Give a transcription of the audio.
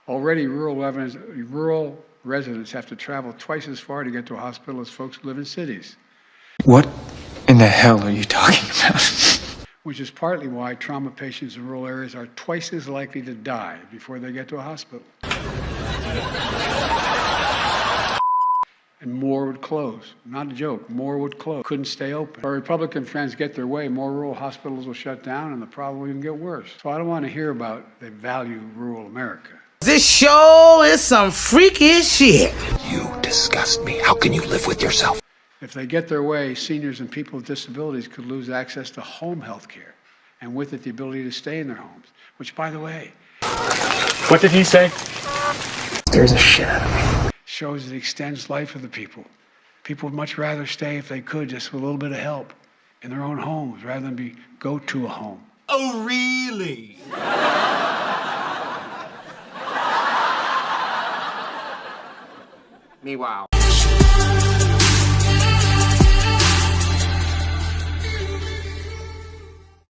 Already, rural residents have to travel twice as far to get to a hospital as folks who live in cities. What in the hell are you talking about? Which is partly why trauma patients in rural areas are twice as likely to die before they get to a hospital. And more would close. Not a joke, more would close. Couldn't stay open. If our Republican friends get their way, more rural hospitals will shut down and the problem will even get worse. So I don't want to hear about they value rural America. This show is some freaky shit. You disgust me. How can you live with yourself? If they get their way, seniors and people with disabilities could lose access to home health care, and with it, the ability to stay in their homes, which, by the way... What did he say? Scares the shit out of me. Shows it extends life of the people. People would much rather stay, if they could, just with a little bit of help in their own homes, rather than go to a home. Oh, really? Meanwhile.